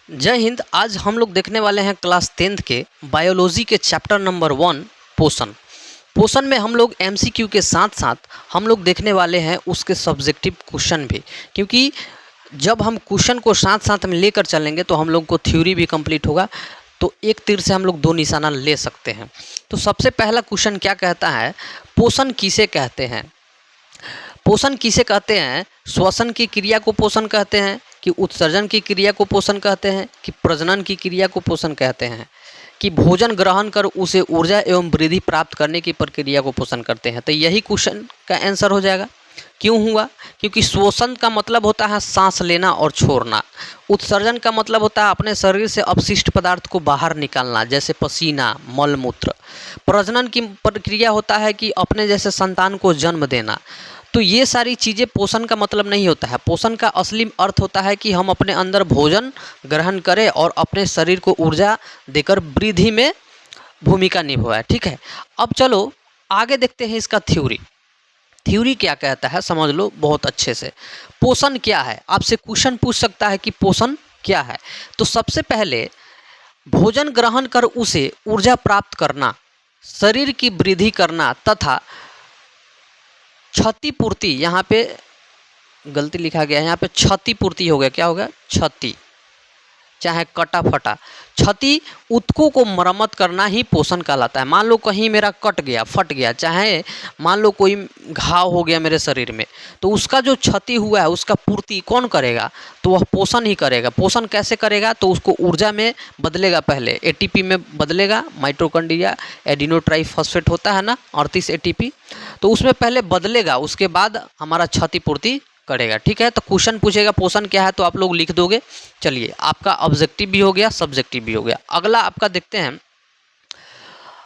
जय हिंद। आज हम लोग देखने वाले हैं क्लास 10th के बायोलॉजी के चैप्टर नंबर 1 पोषण। पोषण में हम लोग एमसीक्यू के साथ साथ हम लोग देखने वाले हैं उसके सब्जेक्टिव क्वेश्चन भी, क्योंकि जब हम क्वेश्चन को साथ साथ में लेकर चलेंगे तो हम लोग को थ्योरी भी कंप्लीट होगा। तो एक तीर से हम लोग दो निशाना ले सकते हैं। तो सबसे पहला क्वेश्चन क्या कहता है, पोषण किसे कहते हैं? पोषण किसे कहते हैं? श्वसन की क्रिया को पोषण कहते हैं, कि उत्सर्जन की क्रिया को पोषण कहते हैं, कि प्रजनन की क्रिया को पोषण कहते हैं, कि भोजन ग्रहण कर उसे ऊर्जा एवं वृद्धि प्राप्त करने की प्रक्रिया को पोषण करते हैं। तो यही क्वेश्चन का आंसर हो जाएगा। क्यों हुआ? क्योंकि श्वसन का मतलब होता है सांस लेना और छोड़ना। उत्सर्जन का मतलब होता है अपने शरीर से अपशिष्ट पदार्थ को बाहर निकालना, जैसे पसीना, मल मूत्र। प्रजनन की प्रक्रिया होता है कि अपने जैसे संतान को जन्म देना। तो ये सारी चीज़ें पोषण का मतलब नहीं होता है। पोषण का असली अर्थ होता है कि हम अपने अंदर भोजन ग्रहण करें और अपने शरीर को ऊर्जा देकर वृद्धि में भूमिका निभाए। ठीक है, अब चलो आगे देखते हैं इसका थ्योरी। थ्योरी क्या कहता है समझ लो बहुत अच्छे से। पोषण क्या है? आपसे क्वेश्चन पूछ सकता है कि पोषण क्या है। तो सबसे पहले भोजन ग्रहण कर उसे ऊर्जा प्राप्त करना, शरीर की वृद्धि करना तथा क्षतिपूर्ति, यहाँ पे गलती लिखा गया है, यहाँ पे क्षतिपूर्ति हो गया। क्या होगा? क्षति, चाहे कटा फटा। क्षति उत्कों को मरम्मत करना ही पोषण कहलाता है। मान लो कहीं मेरा कट गया, फट गया, चाहे मान लो कोई घाव हो गया मेरे शरीर में, तो उसका जो क्षति हुआ है उसका पूर्ति कौन करेगा? तो वह पोषण ही करेगा। पोषण कैसे करेगा? तो उसको ऊर्जा में बदलेगा, पहले एटीपी में बदलेगा। माइटोकॉन्ड्रिया एडिनोट्राइफॉस्फेट होता है ना, 38 एटीपी, तो उसमें पहले बदलेगा, उसके बाद हमारा क्षतिपूर्ति करेगा। ठीक है, तो क्वेश्चन पूछेगा पोषण क्या है तो आप लोग लिख दोगे। चलिए, आपका ऑब्जेक्टिव भी हो गया, सब्जेक्टिव भी हो गया। अगला आपका देखते हैं,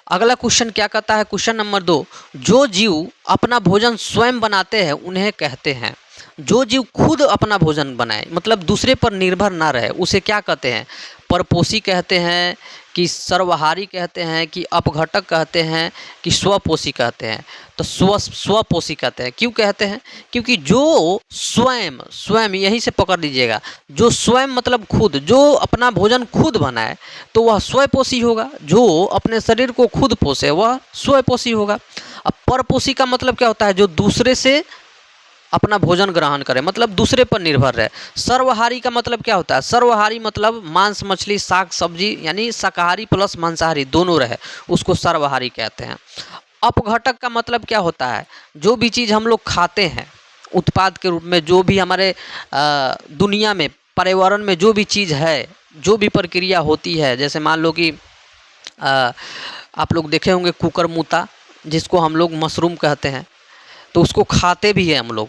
अगला क्वेश्चन क्या कहता है। क्वेश्चन नंबर 2, जो जीव अपना भोजन स्वयं बनाते हैं उन्हें कहते हैं। जो जीव खुद अपना भोजन बनाए, मतलब दूसरे पर निर्भर ना रहे, उसे क्या कहते हैं? परपोषी कहते हैं, कि सर्वहारी कहते हैं, कि अपघटक कहते हैं, कि स्वपोषी कहते हैं? तो स्वपोषी कहते हैं। क्यों कहते हैं? क्योंकि जो स्वयं, स्वयं यहीं से पकड़ लीजिएगा, जो स्वयं मतलब खुद, जो अपना भोजन खुद बनाए तो वह स्वपोषी होगा। जो अपने शरीर को खुद पोषे वह स्वपोषी होगा। अब परपोषी का मतलब क्या होता है? जो दूसरे से अपना भोजन ग्रहण करे, मतलब दूसरे पर निर्भर रहे। सर्वहारी का मतलब क्या होता है? सर्वहारी मतलब मांस मछली शाक सब्जी, यानी शाकाहारी प्लस मांसाहारी दोनों रहे, उसको सर्वहारी कहते हैं। अपघटक का मतलब क्या होता है? जो भी चीज़ हम लोग खाते हैं उत्पाद के रूप में, जो भी हमारे दुनिया में, पर्यावरण में जो भी चीज़ है, जो भी प्रक्रिया होती है, जैसे मान लो कि आप लोग देखे होंगे कुकरमुत्ता, जिसको हम लोग मशरूम कहते हैं, तो उसको खाते भी हैं हम लोग।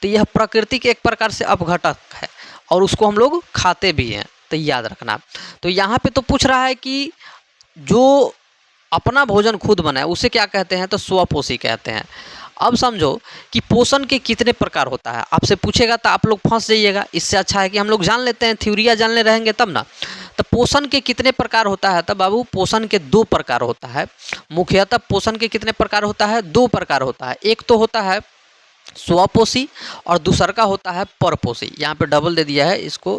तो यह प्रकृति के एक प्रकार से अपघटक है और उसको हम लोग खाते भी हैं, तो याद रखना। तो यहाँ पे तो पूछ रहा है कि जो अपना भोजन खुद बनाए उसे क्या कहते हैं? तो स्वपोषी कहते हैं। अब समझो कि पोषण के कितने प्रकार होता है। आपसे पूछेगा तो आप लोग फंस जाइएगा। इससे अच्छा है कि हम लोग जान लेते हैं, थ्योरिया जानने रहेंगे तब ना। तो पोषण के कितने प्रकार होता है? तो बाबू पोषण के 2 प्रकार होता है। मुख्यतः पोषण के कितने प्रकार होता है? 2 प्रकार होता है। एक तो होता है स्वपोषी और दूसरा का होता है परपोषी। यहाँ पे डबल दे दिया है, इसको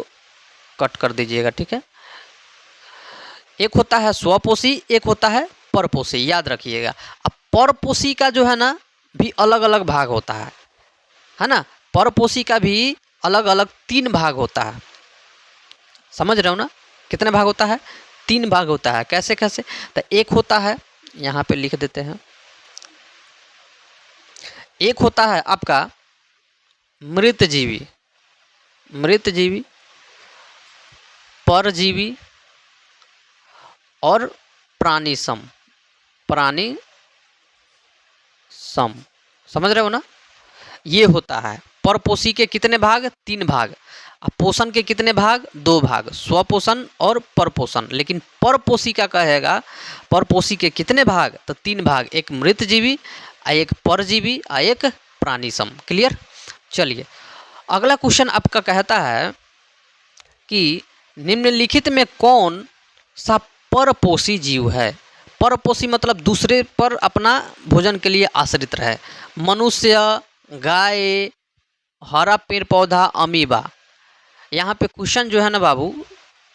कट कर दीजिएगा। ठीक है, एक होता है स्वपोषी, एक होता है परपोषी, याद रखिएगा। अब परपोषी का जो है ना भी अलग अलग भाग होता है ना। परपोषी का भी अलग अलग 3 भाग होता है। समझ रहे हो ना? कितने भाग होता है? 3 भाग होता है। कैसे कैसे? तो एक होता है, यहाँ पे लिख देते हैं, एक होता है आपका मृतजीवी, मृतजीवी, परजीवी और प्राणी सम, प्राणी सम। समझ रहे हो ना? ये होता है। परपोषी के कितने भाग? 3 भाग। अब पोषण के कितने भाग? 2 भाग, स्वपोषण और परपोषण। लेकिन परपोषी का कहेगा, परपोषी के कितने भाग? तो 3 भाग, एक मृतजीवी, एक परजीवी और एक प्राणीसम। क्लियर? चलिए, अगला क्वेश्चन आपका कहता है कि निम्नलिखित में कौन सा परपोषी जीव है? परपोषी मतलब दूसरे पर अपना भोजन के लिए आश्रित रहे। मनुष्य, गाय, हरा पेड़ पौधा, अमीबा। यहाँ पे क्वेश्चन जो है ना बाबू,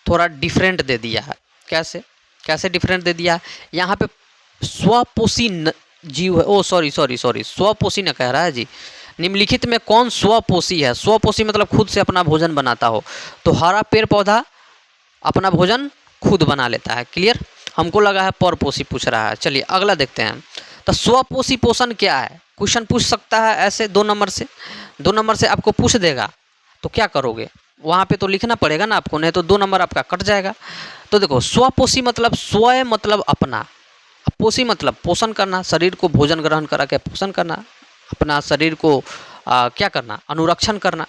थोड़ा डिफरेंट दे दिया है। कैसे कैसे डिफरेंट दे दिया है? यहाँ पे स्वपोषी जीव है, ओ सॉरी सॉरी सॉरी, स्वपोषी न कह रहा है जी। निम्नलिखित में कौन स्वपोषी है? स्वपोषी मतलब खुद से अपना भोजन बनाता हो। तो हरा पेड़ पौधा अपना भोजन खुद बना लेता है। क्लियर? हमको लगा है परपोषी पूछ रहा है। चलिए अगला देखते हैं। तो स्वपोषी पोषण क्या है? क्वेश्चन पूछ सकता है ऐसे 2 नंबर से, 2 नंबर से आपको पूछ देगा तो क्या करोगे? वहाँ पे तो लिखना पड़ेगा ना आपको, नहीं तो 2 नंबर आपका कट जाएगा। तो देखो, स्वपोषी मतलब स्वयं मतलब अपना, पोषी मतलब पोषण करना, शरीर को भोजन ग्रहण करा के पोषण करना, अपना शरीर को क्या करना? अनुरक्षण करना।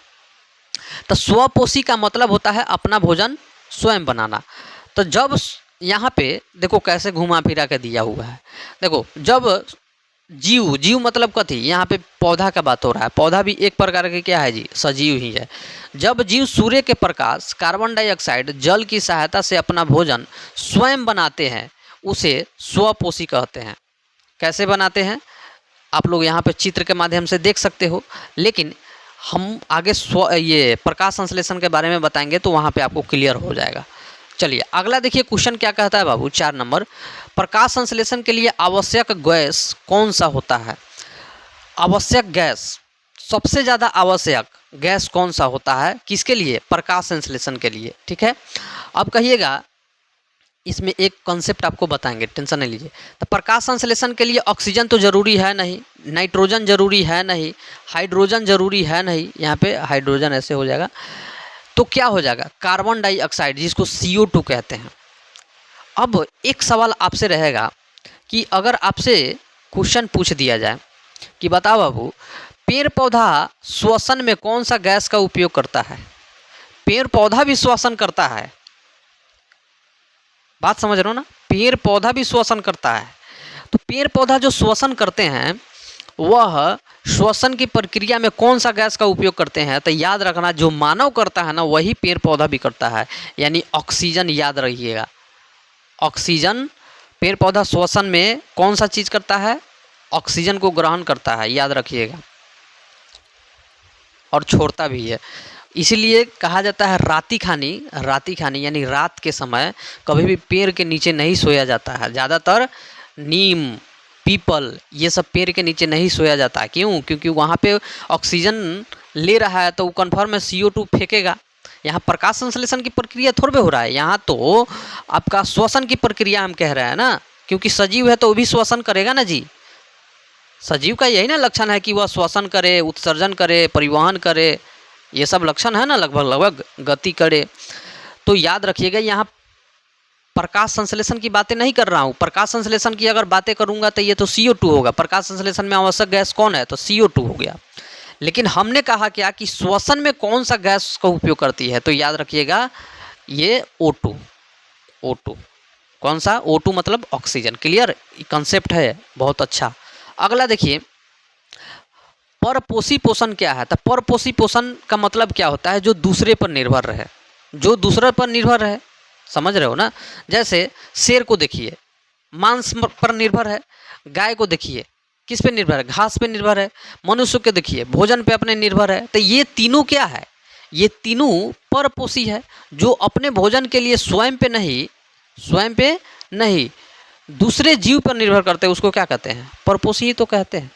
तो स्वपोषी का मतलब होता है अपना भोजन स्वयं बनाना। तो जब यहाँ पे देखो कैसे घुमा फिरा के दिया हुआ है। देखो, जब जीव, जीव मतलब कथी? यहाँ पे पौधा का बात हो रहा है। पौधा भी एक प्रकार के क्या है जी? सजीव ही है। जब जीव सूर्य के प्रकाश, कार्बन डाइऑक्साइड, जल की सहायता से अपना भोजन स्वयं बनाते हैं, उसे स्वपोषी कहते हैं। कैसे बनाते हैं आप लोग यहाँ पे चित्र के माध्यम से देख सकते हो, लेकिन हम आगे ये प्रकाश संश्लेषण के बारे में बताएंगे तो वहाँ पे आपको क्लियर हो जाएगा। चलिए अगला देखिए, क्वेश्चन क्या कहता है बाबू? 4 नंबर, प्रकाश संश्लेषण के लिए आवश्यक गैस कौन सा होता है? आवश्यक गैस, सबसे ज़्यादा आवश्यक गैस कौन सा होता है? किसके लिए? प्रकाश संश्लेषण के लिए। ठीक है, अब कहिएगा, इसमें एक कॉन्सेप्ट आपको बताएंगे, टेंशन नहीं लीजिए। तो प्रकाश संश्लेषण के लिए ऑक्सीजन तो जरूरी है नहीं, नाइट्रोजन जरूरी है नहीं, हाइड्रोजन जरूरी है नहीं। यहाँ पे हाइड्रोजन ऐसे हो जाएगा, तो क्या हो जाएगा? कार्बन डाइऑक्साइड, जिसको CO2 कहते हैं। अब एक सवाल आपसे रहेगा कि अगर आपसे क्वेश्चन पूछ दिया जाए कि बताओ बाबू, पेड़ पौधा श्वसन में कौन सा गैस का उपयोग करता है? पेड़ पौधा भी श्वसन करता है, बात समझ रहे हो ना? पेड़ पौधा भी श्वसन करता है। तो पेड़ पौधा जो श्वसन करते हैं, वह श्वसन की प्रक्रिया में कौन सा गैस का उपयोग करते हैं? तो याद रखना, जो मानव करता है ना, वही पेड़ पौधा भी करता है, यानी ऑक्सीजन। याद रखिएगा, ऑक्सीजन। पेड़ पौधा श्वसन में कौन सा चीज़ करता है? ऑक्सीजन को ग्रहण करता है, याद रखिएगा, और छोड़ता भी है। इसीलिए कहा जाता है राती खानी, राती खानी यानी रात के समय कभी भी पेड़ के नीचे नहीं सोया जाता है। ज़्यादातर नीम, पीपल, ये सब पेड़ के नीचे नहीं सोया जाता। क्यों? क्योंकि वहाँ पे ऑक्सीजन ले रहा है तो वो कन्फर्म में CO2 फेंकेगा। यहाँ प्रकाश संश्लेषण की प्रक्रिया थोड़े हो रहा है, यहाँ तो आपका श्वसन की प्रक्रिया हम कह रहे हैं ना, क्योंकि सजीव है तो वो भी श्वसन करेगा ना जी। सजीव का यही ना लक्षण है कि वह श्वसन करे, उत्सर्जन करे, परिवहन करे, ये सब लक्षण है ना, लगभग गति करे। तो याद रखिएगा, यहाँ प्रकाश संश्लेषण की बातें नहीं कर रहा हूँ। प्रकाश संश्लेषण की अगर बातें करूँगा तो ये तो CO2 होगा। प्रकाश संश्लेषण में आवश्यक गैस कौन है? तो CO2 हो गया। लेकिन हमने कहा क्या कि श्वसन में कौन सा गैस का उपयोग करती है? तो याद रखिएगा, ये O2। O2 कौन सा? O2 मतलब ऑक्सीजन। क्लियर? कंसेप्ट है, बहुत अच्छा। अगला देखिए, परपोषी पोषण क्या है? तो परपोषी पोषण का मतलब क्या होता है? जो दूसरे पर निर्भर रहे, जो दूसरे पर निर्भर रहे, समझ रहे हो ना? जैसे शेर को देखिए, मांस पर निर्भर है। गाय को देखिए, किस पे निर्भर है? घास पे निर्भर है। मनुष्य के देखिए, भोजन पे अपने निर्भर है। तो ये तीनों क्या है? ये तीनों परपोषी है, जो अपने भोजन के लिए स्वयं पे नहीं दूसरे जीव पर निर्भर करते हैं। उसको क्या कहते हैं? परपोषी ही तो कहते हैं।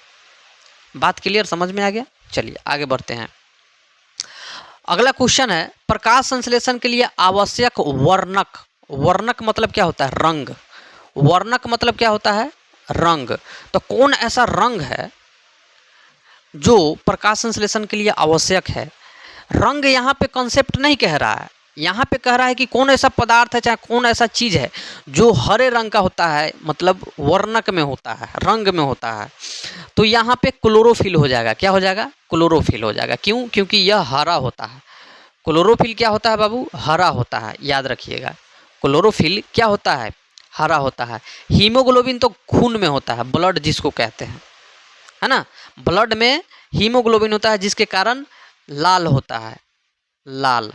बात क्लियर, समझ में आ गया? चलिए आगे बढ़ते हैं। अगला क्वेश्चन है, प्रकाश संश्लेषण के लिए आवश्यक वर्णक। वर्णक मतलब क्या होता है? रंग। वर्णक मतलब क्या होता है? रंग। तो कौन ऐसा रंग है जो प्रकाश संश्लेषण के लिए आवश्यक है? रंग यहाँ पे कॉन्सेप्ट नहीं कह रहा है, यहाँ पे कह रहा है कि कौन ऐसा पदार्थ है, चाहे कौन ऐसा चीज़ है जो हरे रंग का होता है, मतलब वर्णक में होता है, रंग में होता है। तो यहाँ पे क्लोरोफिल हो जाएगा। क्या हो जाएगा? क्लोरोफिल हो जाएगा। क्यों? क्योंकि यह हरा होता है। क्लोरोफिल क्या होता है बाबू? हरा होता है, याद रखिएगा। क्लोरोफिल क्या होता है? हरा होता है। हीमोग्लोबिन तो खून में होता है, ब्लड जिसको कहते हैं, है ना? ब्लड में हीमोग्लोबिन होता है, जिसके कारण लाल होता है, लाल।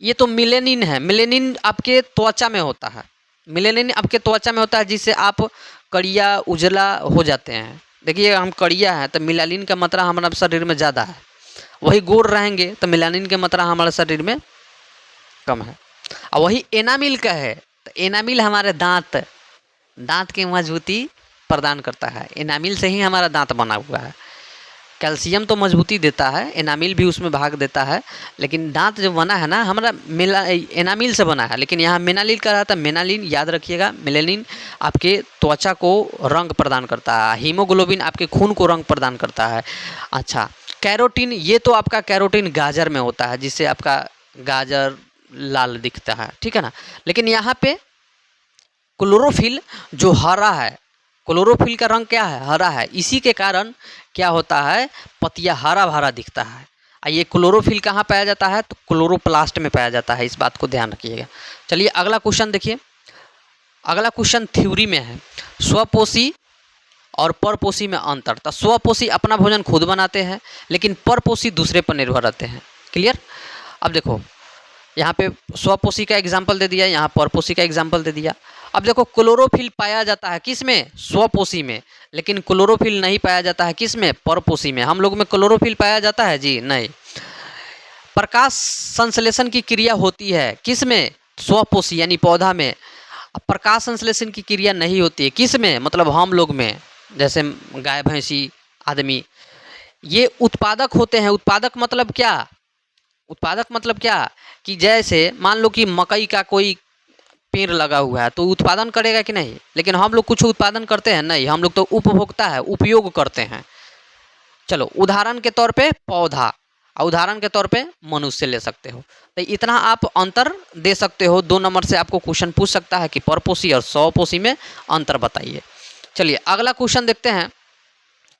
ये तो मिलेनिन है। मिलेनिन आपके त्वचा में होता है, मिलेनिन आपके त्वचा में होता है, जिससे आप कड़िया उजला हो जाते हैं। देखिए, हम कड़िया हैं तो मिलानिन का मात्रा हमारे शरीर में ज़्यादा है, वही गोर रहेंगे तो मिलानिन की मात्रा हमारे शरीर में कम है। और वही एनामिल का है, तो एनामिल हमारे दांत की मजबूती प्रदान करता है। एनामिल से ही हमारा दांत बना हुआ है। कैल्शियम तो मजबूती देता है, एनामिल भी उसमें भाग देता है, लेकिन दांत जो बना है ना हमारा एनामिल से बना है। लेकिन यहाँ मेनालिन का रहा था। मेनालिन याद रखिएगा, मेलेनिन आपके त्वचा को रंग प्रदान करता है, हीमोग्लोबिन आपके खून को रंग प्रदान करता है। अच्छा, कैरोटीन, ये तो आपका कैरोटीन गाजर में होता है, जिससे आपका गाजर लाल दिखता है, ठीक है ना। लेकिन यहाँ पे क्लोरोफिल जो हरा है, क्लोरोफिल का रंग क्या है? हरा है। इसी के कारण क्या होता है, पत्तियाँ हरा भरा दिखता है। ये क्लोरोफिल कहाँ पाया जाता है? तो क्लोरोप्लास्ट में पाया जाता है। इस बात को ध्यान रखिएगा। चलिए अगला क्वेश्चन देखिए। अगला क्वेश्चन थ्योरी में है, स्वपोषी और परपोषी में अंतर। तो स्वपोषी अपना भोजन खुद बनाते हैं, लेकिन परपोषी दूसरे पर निर्भर रहते हैं। क्लियर? अब देखो, यहाँ पे स्वपोषी का एग्जाम्पल दे दिया, यहाँ परपोषी का एग्जाम्पल दे दिया। अब देखो, क्लोरोफिल पाया जाता है किस में? स्वपोषी में। लेकिन क्लोरोफिल नहीं पाया जाता है किस में? परपोषी में। हम लोग में क्लोरोफिल पाया जाता है जी? नहीं। प्रकाश संश्लेषण की क्रिया होती है किस में? स्वपोषी यानी पौधा में। प्रकाश संश्लेषण की क्रिया नहीं होती है किस में? मतलब हम लोग में, जैसे गाय भैंसी आदमी, ये उत्पादक होते हैं। उत्पादक मतलब क्या? उत्पादक मतलब क्या कि जैसे मान लो कि मकई का कोई पेड़ लगा हुआ है, तो उत्पादन करेगा कि नहीं? लेकिन हम लोग कुछ उत्पादन करते हैं? नहीं, हम लोग तो उपभोक्ता है, उपयोग करते हैं। चलो, उदाहरण के तौर पे पौधा और उदाहरण के तौर पे मनुष्य ले सकते हो। तो इतना आप अंतर दे सकते हो। 2 नंबर से आपको क्वेश्चन पूछ सकता है कि परपोषी और स्वपोषी में अंतर बताइए। चलिए अगला क्वेश्चन देखते हैं।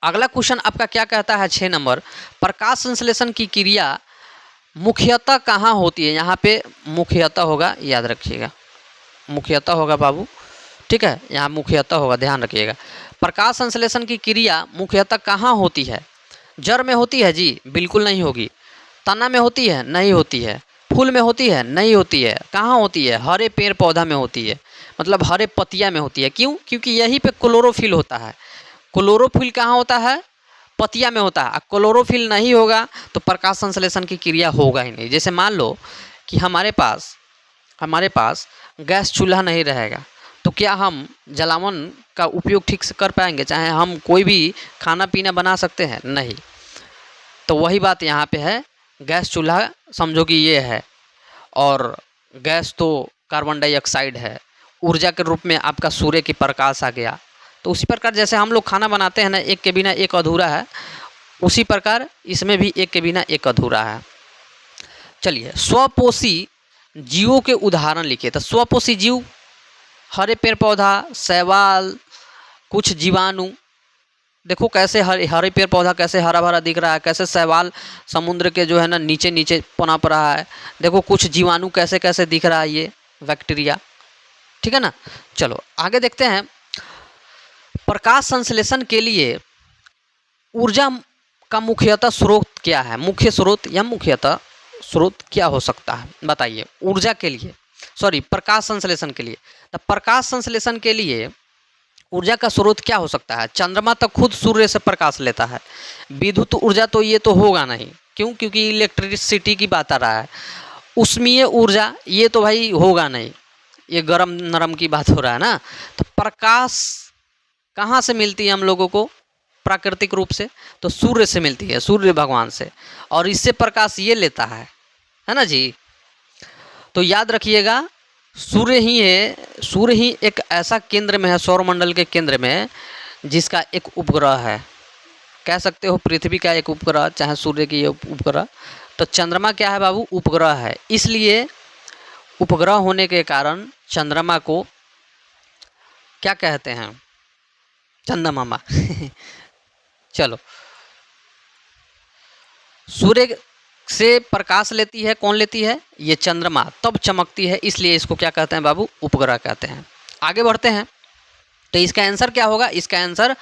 अगला क्वेश्चन आपका क्या कहता है? 6 नंबर, प्रकाश संश्लेषण की क्रिया मुख्यतः कहाँ होती है? यहाँ पे मुख्यतः होगा, याद रखिएगा, मुख्यतः होगा बाबू, ठीक है। यहाँ मुख्यतः होगा, ध्यान रखिएगा। प्रकाश संश्लेषण की क्रिया मुख्यतः कहाँ होती है? जड़ में होती है जी? बिल्कुल नहीं होगी। तना में होती है? नहीं होती है। फूल में होती है? नहीं होती है। कहाँ होती है? हरे पेड़ पौधा में होती है, मतलब हरे पत्तियाँ में होती है। क्यों? क्योंकि यहीं पे क्लोरोफिल होता है। क्लोरोफिल कहाँ होता है? पत्तियाँ में होता है। क्लोरोफिल नहीं होगा तो प्रकाश संश्लेषण की क्रिया होगा ही नहीं। जैसे मान लो कि हमारे पास गैस चूल्हा नहीं रहेगा, तो क्या हम जलावन का उपयोग ठीक से कर पाएंगे? चाहे हम कोई भी खाना पीना बना सकते हैं? नहीं। तो वही बात यहाँ पे है। गैस चूल्हा समझो कि ये है, और गैस तो कार्बन डाइऑक्साइड है। ऊर्जा के रूप में आपका सूर्य की प्रकाश आ गया। तो उसी प्रकार जैसे हम लोग खाना बनाते हैं ना, एक के बिना एक अधूरा है, उसी प्रकार इसमें भी एक के बिना एक अधूरा है। चलिए, स्वपोषी जीवों के उदाहरण लिखिए। तो स्वपोषी जीव, हरे पेड़ पौधा, शैवाल, कुछ जीवाणु। देखो कैसे हरे पेड़ पौधा कैसे हरा भरा दिख रहा है, कैसे शैवाल समुद्र के जो है ना नीचे नीचे पनप रहा है। देखो कुछ जीवाणु कैसे कैसे दिख रहा है, ये बैक्टीरिया, ठीक है ना। चलो आगे देखते हैं। प्रकाश संश्लेषण के लिए ऊर्जा का मुख्यतः स्रोत क्या है? मुख्य स्रोत या मुख्यतः स्रोत क्या हो सकता है बताइए? ऊर्जा के लिए, सॉरी, प्रकाश संश्लेषण के लिए। तो प्रकाश संश्लेषण के लिए ऊर्जा का स्रोत क्या हो सकता है? चंद्रमा तो खुद सूर्य से प्रकाश लेता है। विद्युत ऊर्जा तो ये तो होगा नहीं। क्यों? क्योंकि इलेक्ट्रिसिटी की बात आ रहा है। उष्मीय ऊर्जा ये तो भाई होगा नहीं, ये गरम नरम की बात हो रहा है ना। तो प्रकाश कहाँ से मिलती है हम लोगों को? प्राकृतिक रूप से तो सूर्य से मिलती है, सूर्य भगवान से, और इससे प्रकाश ये लेता है ना जी। तो याद रखिएगा, सूर्य ही एक ऐसा केंद्र में है, सौरमंडल के केंद्र में, जिसका एक उपग्रह है। कह सकते हो पृथ्वी का एक उपग्रह, चाहे सूर्य की उपग्रह। तो चंद्रमा क्या है बाबू? उपग्रह है। इसलिए उपग्रह होने के कारण चंद्रमा को क्या कहते हैं? चंद्रमामा। चलो, सूर्य से प्रकाश लेती है, कौन लेती है? ये चंद्रमा, तब चमकती है, इसलिए इसको क्या कहते हैं बाबू? उपग्रह कहते हैं। आगे बढ़ते हैं। तो इसका आंसर क्या होगा? इसका आंसर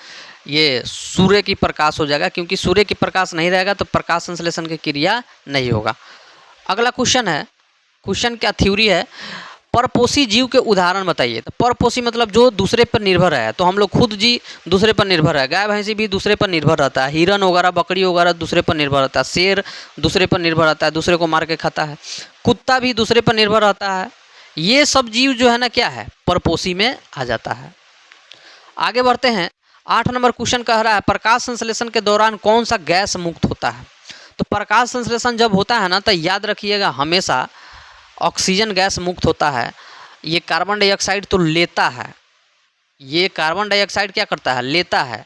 ये सूर्य की प्रकाश हो जाएगा, क्योंकि सूर्य की प्रकाश नहीं रहेगा तो प्रकाश संश्लेषण की क्रिया नहीं होगा। अगला क्वेश्चन है, क्वेश्चन क्या थ्योरी है, परपोषी जीव के उदाहरण बताइए। तो परपोषी मतलब जो दूसरे पर निर्भर है। तो हम लोग खुद जी दूसरे पर निर्भर है, गाय भैंसी भी दूसरे पर निर्भर रहता है, हिरन वगैरह बकरी वगैरह दूसरे पर निर्भर रहता है, शेर दूसरे पर निर्भर रहता है, दूसरे को मार के खाता है। कुत्ता भी दूसरे पर निर्भर रहता है। ये सब जीव जो है ना क्या है, परपोषी में आ जाता है। आगे बढ़ते हैं। 8 नंबर क्वेश्चन कह रहा है प्रकाश संश्लेषण के दौरान कौन सा गैस मुक्त होता है। तो प्रकाश संश्लेषण जब होता है ना तो याद रखिएगा हमेशा ऑक्सीजन गैस मुक्त होता है। ये कार्बन डाइऑक्साइड तो लेता है, ये कार्बन डाइऑक्साइड क्या करता है, लेता है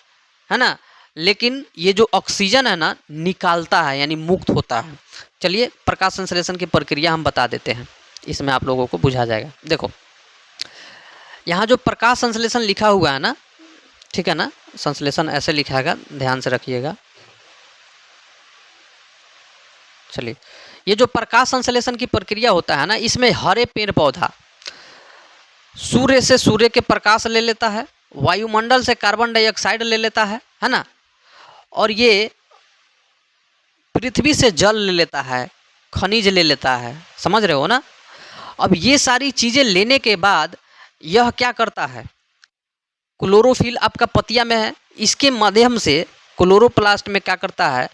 ना, लेकिन ये जो ऑक्सीजन है ना निकालता है, यानी मुक्त होता है। चलिए प्रकाश संश्लेषण की प्रक्रिया हम बता देते हैं, इसमें आप लोगों को बुझा जाएगा। देखो यहाँ जो प्रकाश संश्लेषण लिखा हुआ है ना, ठीक है ना, संश्लेषण ऐसे लिखा है, ध्यान से रखिएगा। चलिए ये जो प्रकाश संश्लेषण की प्रक्रिया होता है ना, इसमें हरे पेड़ पौधा सूर्य से सूर्य के प्रकाश ले लेता है, वायुमंडल से कार्बन डाइऑक्साइड ले लेता है ना, और ये पृथ्वी से जल ले लेता है, खनिज ले लेता है, समझ रहे हो ना। अब ये सारी चीज़ें लेने के बाद यह क्या करता है, क्लोरोफिल आपका पत्तियां में है, इसके माध्यम से क्लोरोप्लास्ट में क्या करता है,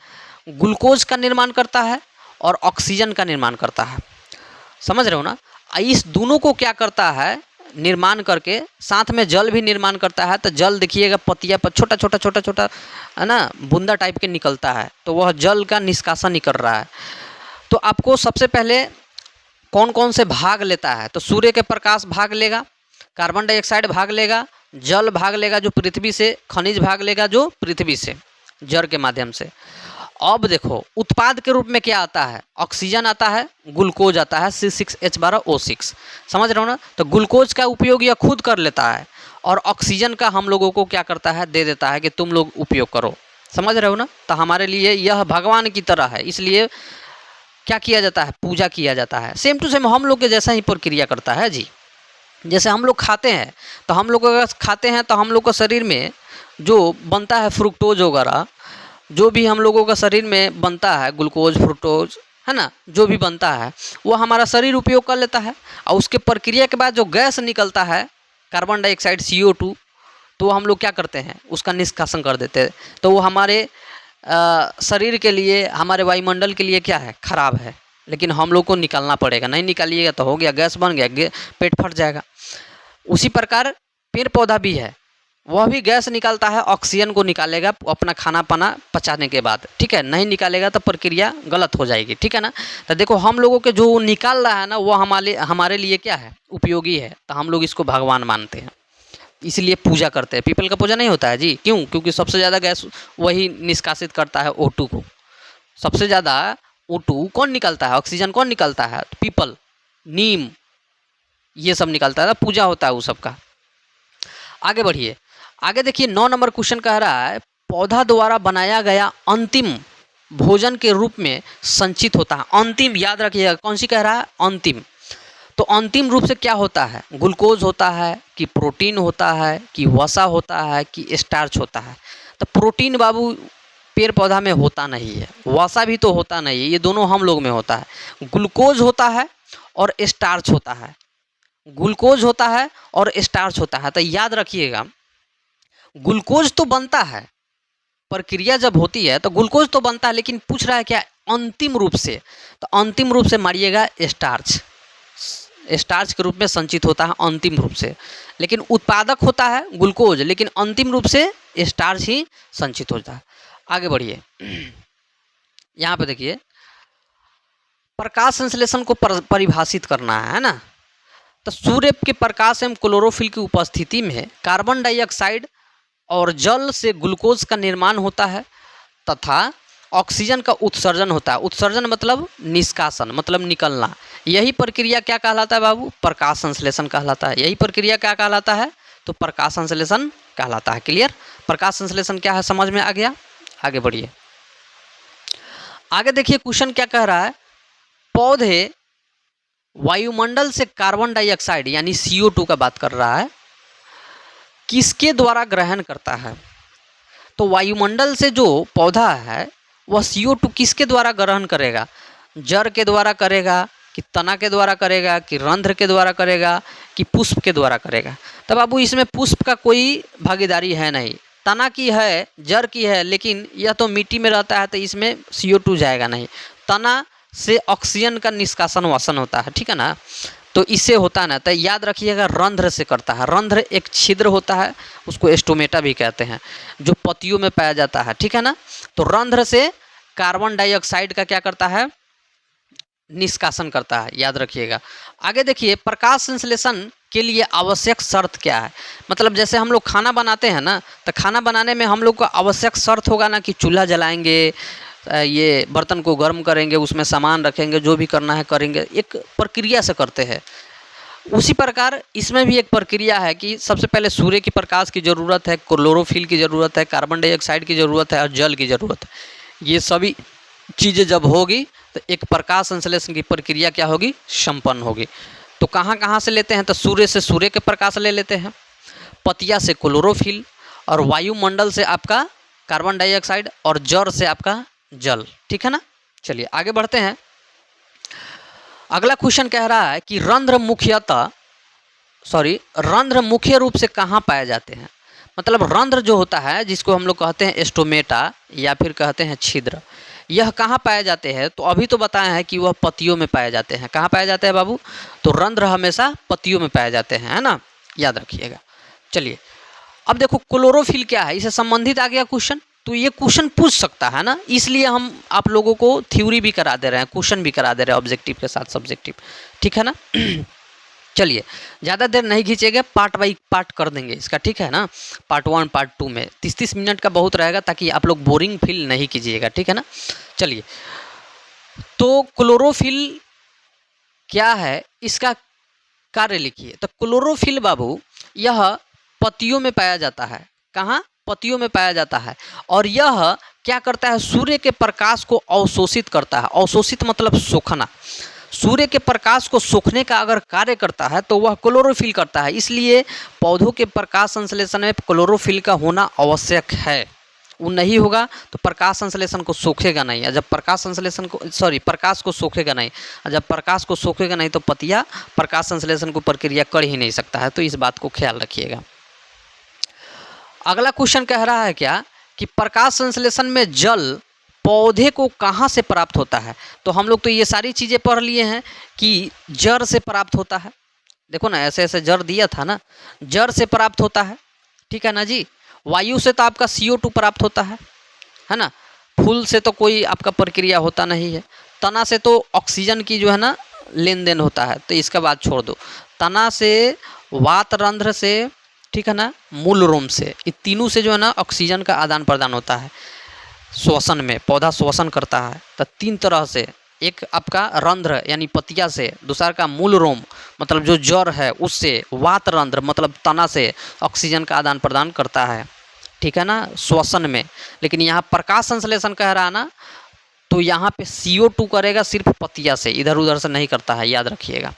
ग्लूकोज का निर्माण करता है और ऑक्सीजन का निर्माण करता है, समझ रहे हो ना। इस दोनों को क्या करता है, निर्माण करके साथ में जल भी निर्माण करता है। तो जल देखिएगा पत्तियां पर छोटा छोटा छोटा छोटा है ना, बूंदा टाइप के निकलता है, तो वह जल का निष्कासन निकल रहा है। तो आपको सबसे पहले कौन कौन से भाग लेता है, तो सूर्य के प्रकाश भाग लेगा, कार्बन डाइऑक्साइड भाग लेगा, जल भाग लेगा जो पृथ्वी से, खनिज भाग लेगा जो पृथ्वी से जल के माध्यम से। अब देखो उत्पाद के रूप में क्या आता है, ऑक्सीजन आता है, ग्लूकोज आता है C6H12O6, समझ रहे हो ना। तो ग्लूकोज का उपयोग यह खुद कर लेता है और ऑक्सीजन का हम लोगों को क्या करता है, दे देता है कि तुम लोग उपयोग करो, समझ रहे हो ना। तो हमारे लिए यह भगवान की तरह है, इसलिए क्या किया जाता है, पूजा किया जाता है। सेम टू सेम हम लोग के जैसा ही प्रक्रिया करता है जी। जैसे हम लोग खाते हैं, तो हम लोग अगर खाते हैं तो हम लोग का शरीर में जो बनता है फ्रुक्टोज वगैरह, जो भी हम लोगों का शरीर में बनता है, ग्लूकोज फ्रुक्टोज है ना, जो भी बनता है वो हमारा शरीर उपयोग कर लेता है। और उसके प्रक्रिया के बाद जो गैस निकलता है कार्बन डाइऑक्साइड CO2, तो हम लोग क्या करते हैं, उसका निष्कासन कर देते हैं। तो वो हमारे शरीर के लिए, हमारे वायुमंडल के लिए क्या है, खराब है, लेकिन हम लोग को निकालना पड़ेगा। नहीं निकालिएगा तो हो गया, गैस बन गया, पेट फट जाएगा। उसी प्रकार पेड़ पौधा भी है, वह भी गैस निकालता है, ऑक्सीजन को निकालेगा अपना खाना पाना पचाने के बाद, ठीक है। नहीं निकालेगा तो प्रक्रिया गलत हो जाएगी, ठीक है ना। तो देखो हम लोगों के जो निकाल रहा है ना, वो हमारे लिए क्या है, उपयोगी है। तो हम लोग इसको भगवान मानते हैं, इसलिए पूजा करते हैं। पीपल का पूजा नहीं होता है जी, क्यों, क्योंकि सबसे ज़्यादा गैस वही निष्कासित करता है, O2 को। सबसे ज़्यादा O2 कौन निकलता है, ऑक्सीजन कौन निकलता है, पीपल, नीम, ये सब निकलता है, पूजा होता है वो सबका। आगे बढ़िए, आगे देखिए 9 नंबर क्वेश्चन कह रहा है पौधा द्वारा बनाया गया अंतिम भोजन के रूप में संचित होता है। अंतिम याद रखिएगा, कौन सी कह रहा है, अंतिम। तो अंतिम रूप से क्या होता है, ग्लूकोज होता है कि प्रोटीन होता है कि वसा होता है कि स्टार्च होता है। तो प्रोटीन बाबू पेड़ पौधा में होता नहीं है, वसा भी तो होता नहीं है, ये दोनों हम लोग में होता है। ग्लूकोज होता है और स्टार्च होता है, ग्लूकोज होता है और स्टार्च होता है। तो याद रखिएगा ग्लूकोज तो बनता है, प्रक्रिया जब होती है तो ग्लूकोज तो बनता है, लेकिन पूछ रहा है क्या, अंतिम रूप से। तो अंतिम रूप से मारिएगा स्टार्च, स्टार्च के रूप में संचित होता है अंतिम रूप से। लेकिन उत्पादक होता है ग्लूकोज, लेकिन अंतिम रूप से स्टार्च ही संचित होता है। आगे बढ़िए, यहाँ पे देखिए प्रकाश संश्लेषण को परिभाषित करना है ना। तो सूर्य के प्रकाश एवं क्लोरोफिल की उपस्थिति में कार्बन डाइऑक्साइड और जल से ग्लूकोज का निर्माण होता है तथा ऑक्सीजन का उत्सर्जन होता है। उत्सर्जन मतलब निष्कासन, मतलब निकलना। यही प्रक्रिया क्या कहलाता है बाबू, प्रकाश संश्लेषण कहलाता है। यही प्रक्रिया क्या कहलाता है, तो प्रकाश संश्लेषण कहलाता है। क्लियर, प्रकाश संश्लेषण क्या है समझ में आ गया। आगे बढ़िए, आगे देखिए क्वेश्चन क्या कह रहा है, पौधे वायुमंडल से कार्बन डाइऑक्साइड यानी CO2 का बात कर रहा है, किसके द्वारा ग्रहण करता है। तो वायुमंडल से जो पौधा है वह CO2 किसके द्वारा ग्रहण करेगा, जड़ के द्वारा करेगा कि तना के द्वारा करेगा कि रंध्र के द्वारा करेगा कि पुष्प के द्वारा करेगा। तो बाबू इसमें पुष्प का कोई भागीदारी है नहीं, तना की है, जड़ की है, लेकिन यह तो मिट्टी में रहता है तो इसमें CO2 जाएगा नहीं। तना से ऑक्सीजन का निष्कासन वासन होता है, ठीक है ना। तो इससे होता है ना, तो याद रखिएगा रंध्र से करता है। रंध्र एक छिद्र होता है, उसको स्टोमेटा भी कहते हैं, जो पतियों में पाया जाता है, ठीक है ना। तो रंध्र से कार्बन डाइऑक्साइड का क्या करता है, निष्कासन करता है, याद रखिएगा। आगे देखिए, प्रकाश संश्लेषण के लिए आवश्यक शर्त क्या है। मतलब जैसे हम लोग खाना बनाते हैं ना, तो खाना बनाने में हम लोग को आवश्यक शर्त होगा ना कि चूल्हा जलाएंगे, ये बर्तन को गर्म करेंगे, उसमें सामान रखेंगे, जो भी करना है करेंगे, एक प्रक्रिया से करते हैं। उसी प्रकार इसमें भी एक प्रक्रिया है कि सबसे पहले सूर्य की प्रकाश की ज़रूरत है, क्लोरोफिल की ज़रूरत है, कार्बन डाइऑक्साइड की ज़रूरत है और जल की ज़रूरत है। ये सभी चीज़ें जब होगी तो एक प्रकाश संश्लेषण की प्रक्रिया क्या होगी, संपन्न होगी। तो कहाँ कहाँ से लेते हैं, तो सूर्य से सूर्य के प्रकाश ले लेते हैं, पतिया से क्लोरोफिल, और वायुमंडल से आपका कार्बन डाइऑक्साइड, और जड़ से आपका जल, ठीक है ना। चलिए आगे बढ़ते हैं। अगला क्वेश्चन कह रहा है कि रंध्र मुख्य रूप से कहाँ पाए जाते हैं। मतलब रंध्र जो होता है, जिसको हम लोग कहते हैं स्टोमेटा या फिर कहते हैं छिद्र, यह कहाँ पाए जाते हैं। तो अभी तो बताया है कि वह पतियों में पाए जाते हैं। कहाँ पाए जाते हैं बाबू, तो रंध्र हमेशा पतियों में पाए जाते हैं, है ना, याद रखिएगा। चलिए अब देखो क्लोरोफिल क्या है, इससे संबंधित आ गया क्वेश्चन। तो ये क्वेश्चन पूछ सकता है ना, इसलिए हम आप लोगों को थ्योरी भी करा दे रहे हैं, क्वेश्चन भी करा दे रहे हैं, ऑब्जेक्टिव के साथ सब्जेक्टिव, ठीक है ना। चलिए ज़्यादा देर नहीं खींचेंगे, पार्ट बाई पार्ट कर देंगे इसका, ठीक है ना। पार्ट 1 पार्ट 2 में 30-30 मिनट का बहुत रहेगा, ताकि आप लोग बोरिंग फील नहीं कीजिएगा, ठीक है ना। चलिए, तो क्लोरोफिल क्या है, इसका कार्य लिखिए। तो क्लोरोफिल बाबू यह पत्तियों में पाया जाता है। कहाँ, पत्तियों में पाया जाता है। और यह क्या करता है, सूर्य के प्रकाश को अवशोषित करता है। अवशोषित मतलब सोखना। सूर्य के प्रकाश को सोखने का अगर कार्य करता है तो वह क्लोरोफिल करता है। इसलिए पौधों के प्रकाश संश्लेषण में क्लोरोफिल का होना आवश्यक है। वो नहीं होगा तो प्रकाश संश्लेषण को सोखेगा नहीं, और जब प्रकाश संश्लेषण को प्रकाश को सोखेगा नहीं, और जब प्रकाश को सोखेगा नहीं तो पत्तियाँ प्रकाश संश्लेषण को प्रक्रिया कर ही नहीं सकता है। तो इस बात को ख्याल रखिएगा। अगला क्वेश्चन कह रहा है क्या कि प्रकाश संश्लेषण में जल पौधे को कहाँ से प्राप्त होता है। तो हम लोग तो ये सारी चीज़ें पढ़ लिए हैं कि जड़ से प्राप्त होता है। देखो ना, ऐसे ऐसे जड़ दिया था ना, जड़ से प्राप्त होता है, ठीक है ना जी। वायु से तो आपका CO2 प्राप्त होता है ना। फूल से तो कोई आपका प्रक्रिया होता नहीं है। तना से तो ऑक्सीजन की जो है ना लेन देन होता है, तो इसका बात छोड़ दो। तना से, वातरंध्र से, ठीक है ना, मूल रोम से, ये तीनों से जो है ना ऑक्सीजन का आदान प्रदान होता है। श्वसन में पौधा श्वसन करता है, तो 3 तरह से, एक आपका रंध्र यानी पतिया से, दूसरा का मूल रोम मतलब जो जड़ है उससे, वातरंध्र मतलब तना से ऑक्सीजन का आदान प्रदान करता है, ठीक है ना, श्वसन में। लेकिन यहाँ प्रकाश संश्लेषण कह रहा है ना, तो यहाँ पे CO2 करेगा सिर्फ पतिया से, इधर उधर से नहीं करता है, याद रखिएगा।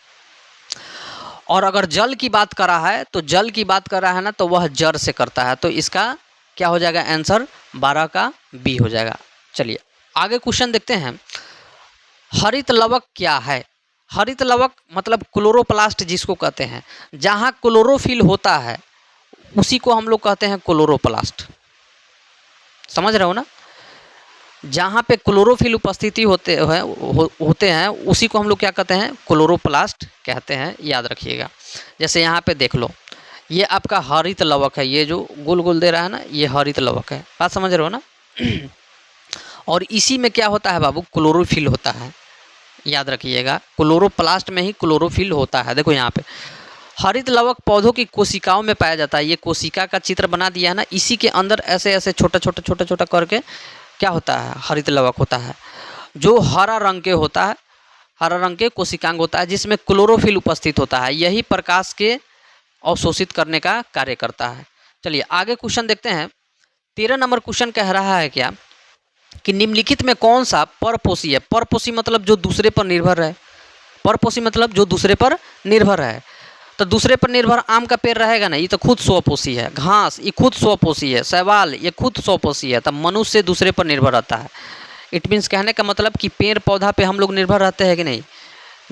और अगर जल की बात कर रहा है, तो जल की बात कर रहा है ना, तो वह जड़ से करता है। तो इसका क्या हो जाएगा, आंसर 12 का B हो जाएगा। चलिए आगे क्वेश्चन देखते हैं। हरित लवक क्या है। हरित लवक मतलब क्लोरोप्लास्ट जिसको कहते हैं। जहाँ क्लोरोफिल होता है उसी को हम लोग कहते हैं क्लोरोप्लास्ट। समझ रहे हो ना, जहाँ पे क्लोरोफिल उपस्थिति होते हैं उसी को हम लोग क्या कहते हैं, क्लोरोप्लास्ट कहते हैं, याद रखिएगा। जैसे यहाँ पे देख लो, ये आपका हरित लवक है, ये जो गोल गोल दे रहा है ना, ये हरित लवक है, बात समझ रहे हो ना। और इसी में क्या होता है बाबू, क्लोरोफिल होता है, याद रखिएगा। क्लोरोप्लास्ट में ही क्लोरोफिल होता है। देखो यहाँ पे हरित लवक पौधों की कोशिकाओं में पाया जाता है। ये कोशिका का चित्र बना दिया है ना, इसी के अंदर ऐसे ऐसे छोटा छोटा करके क्या होता है, हरित लवक होता है, जो हरा रंग के होता है, हरा रंग के कोशिकांग होता है, जिसमें क्लोरोफिल उपस्थित होता है। यही प्रकाश के अवशोषित करने का कार्य करता है। चलिए आगे क्वेश्चन देखते हैं। 13 नंबर क्वेश्चन कह रहा है क्या कि निम्नलिखित में कौन सा परपोषी है। परपोषी मतलब जो दूसरे पर निर्भर है। परपोषी मतलब जो दूसरे पर निर्भर है। तो दूसरे पर निर्भर आम का पेड़ रहेगा ना, ये तो खुद स्वपोषी है। घास ये खुद स्वपोषी है। शैवाल ये खुद स्वपोषी है। तब मनुष्य दूसरे पर निर्भर रहता है। इट मीन्स कहने का मतलब कि पेड़ पौधा पे हम लोग निर्भर रहते हैं कि नहीं,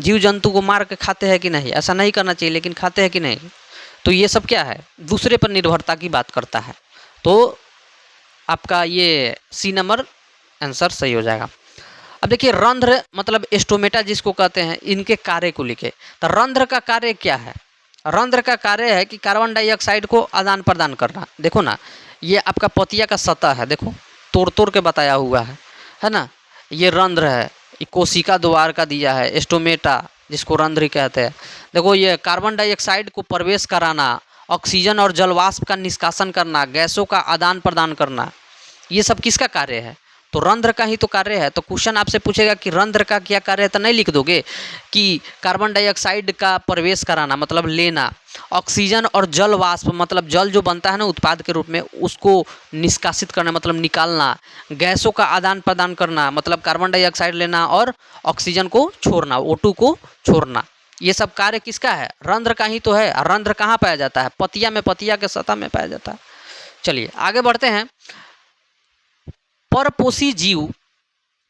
जीव जंतु को मार के खाते हैं कि नहीं, ऐसा नहीं करना चाहिए लेकिन खाते हैं कि नहीं। तो ये सब क्या है, दूसरे पर निर्भरता की बात करता है। तो आपका ये C नंबर आंसर सही हो जाएगा। अब देखिए रंध्र मतलब स्टोमेटा जिसको कहते हैं, इनके कार्य को लिखे। तो रंध्र का कार्य क्या है? रंध्र का कार्य है कि कार्बन डाइऑक्साइड को आदान प्रदान करना। देखो ना, ये आपका पतिया का सतह है, देखो तोड़ तोड़ के बताया हुआ है ना। ये रंध्र है, ये कोशिका द्वार का दिया है, स्टोमेटा जिसको रंध्र कहते हैं। देखो ये कार्बन डाइऑक्साइड को प्रवेश कराना, ऑक्सीजन और जलवाष्प का निष्कासन करना, गैसों का आदान प्रदान करना, ये सब किसका कार्य है? तो रंध्र का ही तो कार्य है। तो क्वेश्चन आपसे पूछेगा कि रंध्र का क्या कार्य है, तो नहीं लिख दोगे कि कार्बन डाइऑक्साइड का प्रवेश कराना मतलब लेना, ऑक्सीजन और जल वाष्प मतलब जल जो बनता है ना उत्पाद के रूप में, उसको निष्कासित करना मतलब निकालना, गैसों का आदान प्रदान करना मतलब कार्बन डाइऑक्साइड लेना और ऑक्सीजन को छोड़ना, O2 को छोड़ना। ये सब कार्य किसका है? रंध्र का ही तो है। रंध्र कहाँ पाया जाता है? पतिया में, पतिया के सतह में पाया जाता है। चलिए आगे बढ़ते हैं। परपोषी जीव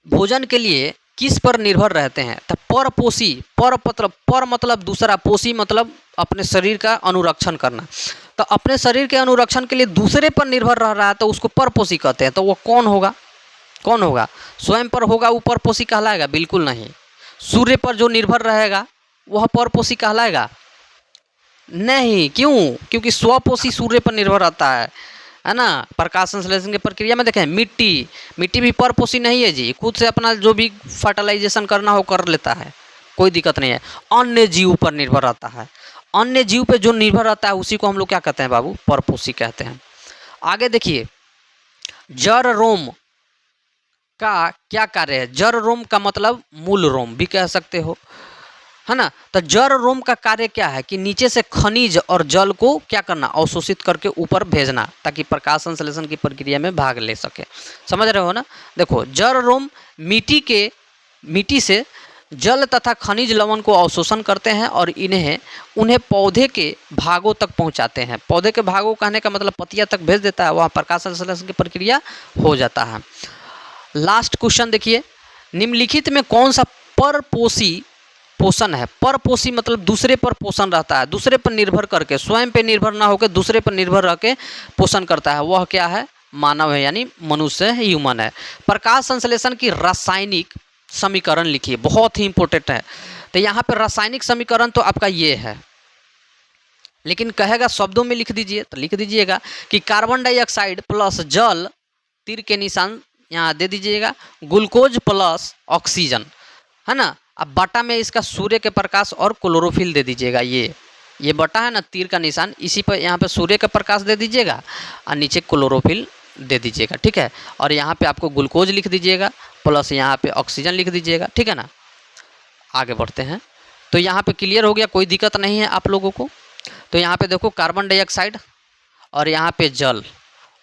भोजन के लिए किस पर निर्भर रहते हैं? तो परपोषी, पर मतलब दूसरा, पोषी मतलब अपने शरीर का अनुरक्षण करना। तो अपने शरीर के अनुरक्षण के लिए दूसरे पर निर्भर रह रहा है तो उसको परपोषी कहते हैं। तो वो कौन होगा? कौन होगा? स्वयं पर होगा वो परपोषी कहलाएगा? बिल्कुल नहीं। सूर्य पर जो निर्भर रहेगा वह परपोषी कहलाएगा? नहीं। क्यों? क्योंकि स्वपोषी सूर्य पर निर्भर रहता है ना। प्रकाश संश्लेषण की प्रक्रिया में देखें, मिट्टी भी परपोषी नहीं है जी, खुद से अपना जो भी फर्टिलाइजेशन करना हो कर लेता है, कोई दिक्कत नहीं है। अन्य जीव पर निर्भर रहता है। अन्य जीव पे जो निर्भर रहता है उसी को हम लोग क्या कहते हैं बाबू? परपोषी कहते हैं। आगे देखिए, जड़ रोम का क्या कार्य है? जड़ रोम का मतलब मूल रोम भी कह सकते हो, है ना। तो जड़ रोम का कार्य क्या है कि नीचे से खनिज और जल को क्या करना? अवशोषित करके ऊपर भेजना, ताकि प्रकाश संश्लेषण की प्रक्रिया में भाग ले सके। समझ रहे हो ना। देखो जड़ रोम मिट्टी से जल तथा खनिज लवण को अवशोषण करते हैं और उन्हें पौधे के भागों तक पहुंचाते हैं। पौधे के भागों कहने का मतलब पतिया तक भेज देता है, वहाँ प्रकाश संश्लेषण की प्रक्रिया हो जाता है। लास्ट क्वेश्चन देखिए, निम्नलिखित में कौन सा परपोषी पोषण है? परपोषी मतलब दूसरे पर पोषण रहता है, दूसरे पर निर्भर करके, स्वयं पे निर्भर ना होकर दूसरे पर निर्भर रह के पोषण करता है। वह क्या है? मानव है, यानी मनुष्य है, ह्यूमन है। प्रकाश संश्लेषण की रासायनिक समीकरण लिखिए, बहुत ही इंपॉर्टेंट है। तो यहाँ पे रासायनिक समीकरण तो आपका ये है, लेकिन कहेगा शब्दों में लिख दीजिए, तो लिख दीजिएगा कि कार्बन डाइऑक्साइड प्लस जल, तीर के निशान यहाँ दे दीजिएगा, ग्लूकोज प्लस ऑक्सीजन, है ना। अब बटा में इसका सूर्य के प्रकाश और क्लोरोफिल दे दीजिएगा। ये बटा है ना, तीर का निशान, इसी पर यहाँ पे सूर्य का प्रकाश दे दीजिएगा और नीचे क्लोरोफिल दे दीजिएगा, ठीक है। और यहाँ पे आपको ग्लूकोज लिख दीजिएगा प्लस यहाँ पे ऑक्सीजन लिख दीजिएगा, ठीक है ना। आगे बढ़ते हैं। तो यहाँ पे क्लियर हो गया, कोई दिक्कत नहीं है आप लोगों को। तो यहाँ पे देखो कार्बन डाइऑक्साइड और यहाँ पे जल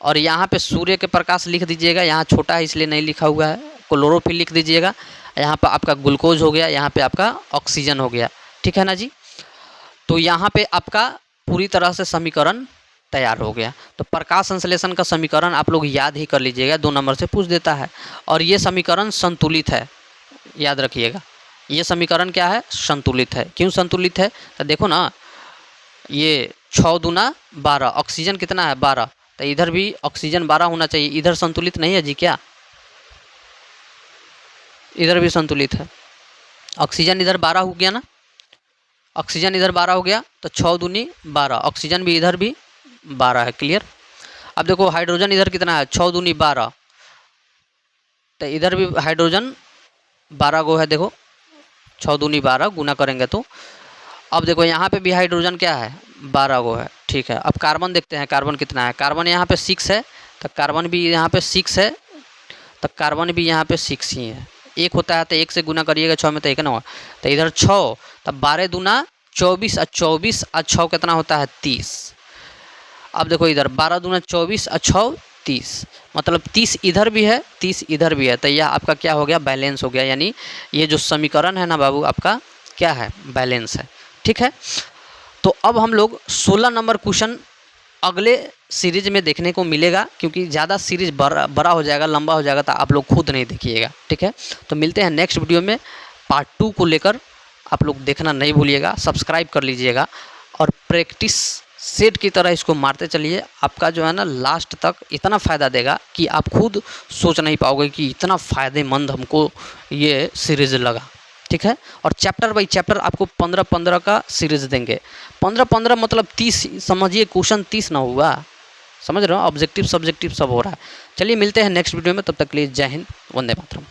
और यहाँ पे सूर्य के प्रकाश लिख दीजिएगा, यहाँ छोटा है इसलिए नहीं लिखा हुआ है। क्लोरोफिल लिख दीजिएगा, यहाँ पर आपका ग्लूकोज हो गया, यहाँ पे आपका ऑक्सीजन हो गया, ठीक है ना जी। तो यहाँ पे आपका पूरी तरह से समीकरण तैयार हो गया। तो प्रकाश संश्लेषण का समीकरण आप लोग याद ही कर लीजिएगा, 2 नंबर से पूछ देता है। और ये समीकरण संतुलित है, याद रखिएगा। ये समीकरण क्या है? संतुलित है। क्यों संतुलित है? तो देखो ना, ये 6 दूना 12, ऑक्सीजन कितना है? 12। तो इधर भी ऑक्सीजन 12 होना चाहिए, इधर संतुलित नहीं है जी क्या? इधर भी संतुलित है। ऑक्सीजन इधर 12 हो गया ना, ऑक्सीजन इधर 12 हो गया, तो 6 दूनी 12, ऑक्सीजन भी इधर भी 12 है। क्लियर। अब देखो हाइड्रोजन इधर कितना है? 6 दूनी 12, तो इधर भी हाइड्रोजन 12 गो है। देखो 6 दूनी 12 गुना करेंगे तो, अब देखो यहाँ पे भी हाइड्रोजन क्या है? 12 गो है, ठीक है। अब कार्बन देखते हैं, कार्बन कितना है? कार्बन यहाँ पे 6 है, तो कार्बन भी यहाँ पे 6 है, तो कार्बन भी यहाँ पे 6 ही है। 1 होता है तो 1 से गुना करिएगा, 6 में तो 1 ना होगा, तो इधर 6, तब 12 दूना 24 और 24 और 6 कितना होता है? 30। अब देखो इधर 12 दूना 24 और 6 30, मतलब 30 इधर भी है, 30 इधर भी है। तो यह आपका क्या हो गया? बैलेंस हो गया। यानी ये जो समीकरण है ना बाबू, आपका क्या है? बैलेंस है, ठीक है। तो अब हम लोग 16 नंबर क्वेश्चन अगले सीरीज में देखने को मिलेगा, क्योंकि ज़्यादा सीरीज बड़ा हो जाएगा, लंबा हो जाएगा, तो आप लोग खुद नहीं देखिएगा, ठीक है। तो मिलते हैं नेक्स्ट वीडियो में, पार्ट 2 को लेकर। आप लोग देखना नहीं भूलिएगा, सब्सक्राइब कर लीजिएगा और प्रैक्टिस सेट की तरह इसको मारते चलिए। आपका जो है ना लास्ट तक इतना फ़ायदा देगा कि आप खुद सोच नहीं पाओगे कि इतना फ़ायदेमंद हमको ये सीरीज़ लगा। ठीक है, और चैप्टर बाई चैप्टर आपको 15-15 का सीरीज़ देंगे। 15-15 मतलब 30, समझिए क्वेश्चन 30 ना हुआ, समझ रहे हो, ऑब्जेक्टिव सब्जेक्टिव सब हो रहा है। चलिए मिलते हैं नेक्स्ट वीडियो में, तब तक के लिए जय हिंद, वंदे मातरम।